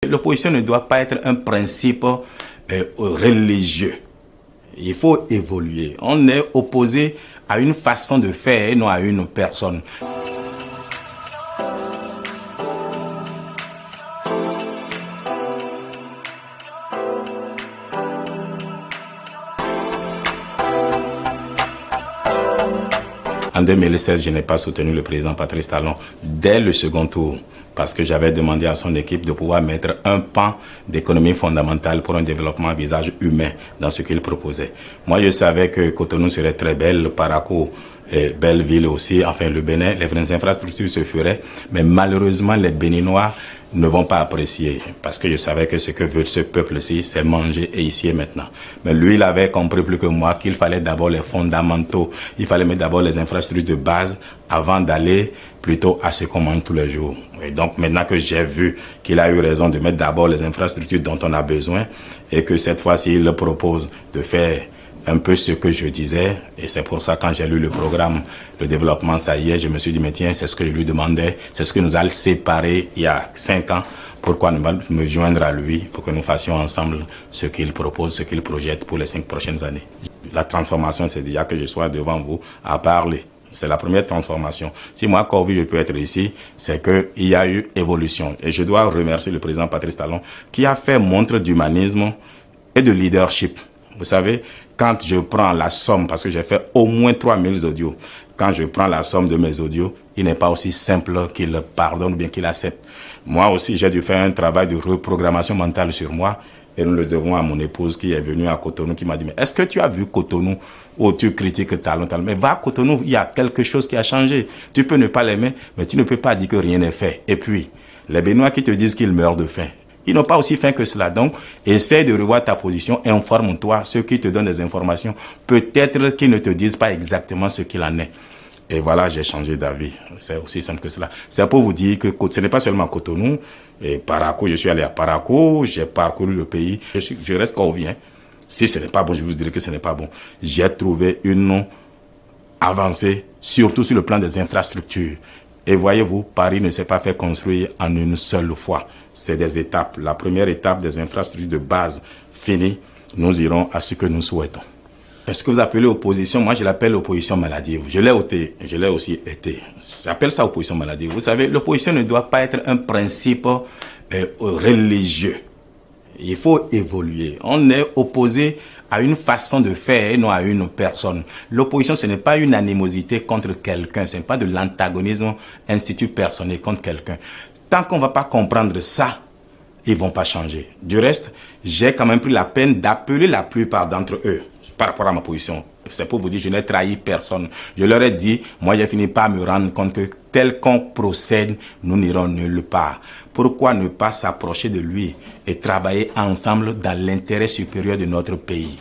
L'opposition ne doit pas être un principe religieux. Il faut évoluer. On est opposé à une façon de faire et non à une personne. En 2016, je n'ai pas soutenu le président Patrice Talon dès le second tour parce que j'avais demandé à son équipe de pouvoir mettre un pan d'économie fondamentale pour un développement à visage humain dans ce qu'il proposait. Moi, je savais que Cotonou serait très belle, Parakou, belle ville aussi, enfin le Bénin, les infrastructures se feraient, mais malheureusement, les Béninois ne vont pas apprécier parce que je savais que ce que veut ce peuple-ci, c'est manger et ici et maintenant. Mais lui, il avait compris plus que moi qu'il fallait d'abord les fondamentaux, il fallait mettre d'abord les infrastructures de base avant d'aller plutôt à ce qu'on mange tous les jours. Et donc maintenant que j'ai vu qu'il a eu raison de mettre d'abord les infrastructures dont on a besoin et que cette fois-ci, il propose de faire un peu ce que je disais, et c'est pour ça quand j'ai lu le programme, le développement, ça y est, je me suis dit, mais tiens, c'est ce que je lui demandais, c'est ce que nous a séparés il y a 5 ans, pourquoi ne pas me joindre à lui pour que nous fassions ensemble ce qu'il propose, ce qu'il projette pour les 5 prochaines années. La transformation, c'est déjà que je sois devant vous à parler. C'est la première transformation. Si moi, Corvi, je peux être ici, c'est qu'il y a eu évolution. Et je dois remercier le président Patrice Talon qui a fait montre d'humanisme et de leadership. Vous savez, quand je prends la somme, parce que j'ai fait au moins 3000 audios, quand je prends la somme de mes audios, il n'est pas aussi simple qu'il pardonne ou bien qu'il accepte. Moi aussi, j'ai dû faire un travail de reprogrammation mentale sur moi et nous le devons à mon épouse qui est venue à Cotonou, qui m'a dit, mais est-ce que tu as vu Cotonou où tu critiques Talon? Mais va à Cotonou, il y a quelque chose qui a changé. Tu peux ne pas l'aimer, mais tu ne peux pas dire que rien n'est fait. Et puis, les Béninois qui te disent qu'ils meurent de faim, ils n'ont pas aussi faim que cela. Donc, essaie de revoir ta position, informe-toi. Ceux qui te donnent des informations, peut-être qu'ils ne te disent pas exactement ce qu'il en est. Et voilà, j'ai changé d'avis. C'est aussi simple que cela. C'est pour vous dire que ce n'est pas seulement Cotonou. Et Parakou, je suis allé à Parakou, j'ai parcouru le pays. Je reste corvien. Si ce n'est pas bon, je vous dirai que ce n'est pas bon. J'ai trouvé une avancée, surtout sur le plan des infrastructures. Et voyez-vous, Paris ne s'est pas fait construire en une seule fois. C'est des étapes. La première étape des infrastructures de base finie, nous irons à ce que nous souhaitons. Est-ce que vous appelez opposition? Moi, je l'appelle opposition maladive. Je l'ai aussi été. J'appelle ça opposition maladive. Vous savez, l'opposition ne doit pas être un principe religieux. Il faut évoluer. On est opposé à une façon de faire et non à une personne. L'opposition, ce n'est pas une animosité contre quelqu'un. Ce n'est pas de l'antagonisme institut personnel contre quelqu'un. Tant qu'on ne va pas comprendre ça, ils ne vont pas changer. Du reste, j'ai quand même pris la peine d'appeler la plupart d'entre eux par rapport à ma position. C'est pour vous dire, je n'ai trahi personne. Je leur ai dit, moi j'ai fini par me rendre compte que tel qu'on procède, nous n'irons nulle part. Pourquoi ne pas s'approcher de lui et travailler ensemble dans l'intérêt supérieur de notre pays?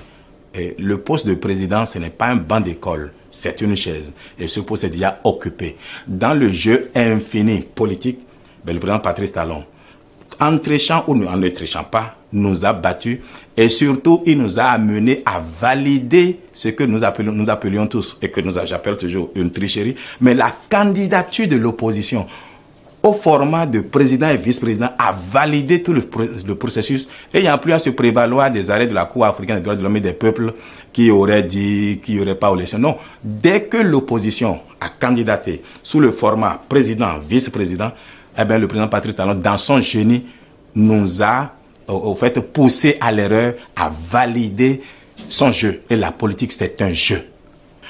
Et le poste de président, ce n'est pas un banc d'école, c'est une chaise. Et ce poste est déjà occupé. Dans le jeu infini politique, le président Patrice Talon, en tréchant ou en ne tréchant pas, nous a battus et surtout il nous a amenés à valider ce que nous appelions tous et que j'appelle toujours une tricherie, mais la candidature de l'opposition au format de président et vice-président a validé tout le processus et il n'y a plus à se prévaloir des arrêts de la Cour africaine des droits de l'homme et des peuples qui auraient dit qu'il n'y aurait pas élection. Non, dès que l'opposition a candidaté sous le format président, vice-président, eh bien, le président Patrice Talon, dans son génie, nous a au fait poussé à l'erreur à valider son jeu. Et la politique, c'est un jeu.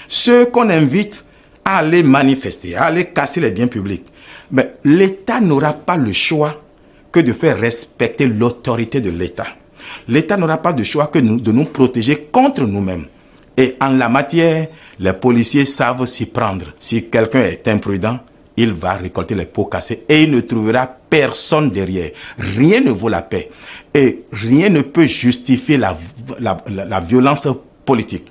Ceux qu'on invite à aller manifester, à aller casser les biens publics, mais l'État n'aura pas le choix que de faire respecter l'autorité de l'État. L'État n'aura pas de choix que de nous protéger contre nous-mêmes. Et en la matière, les policiers savent s'y prendre. Si quelqu'un est imprudent, il va récolter les pots cassés et il ne trouvera personne derrière. Rien ne vaut la paix. Et rien ne peut justifier la violence politique.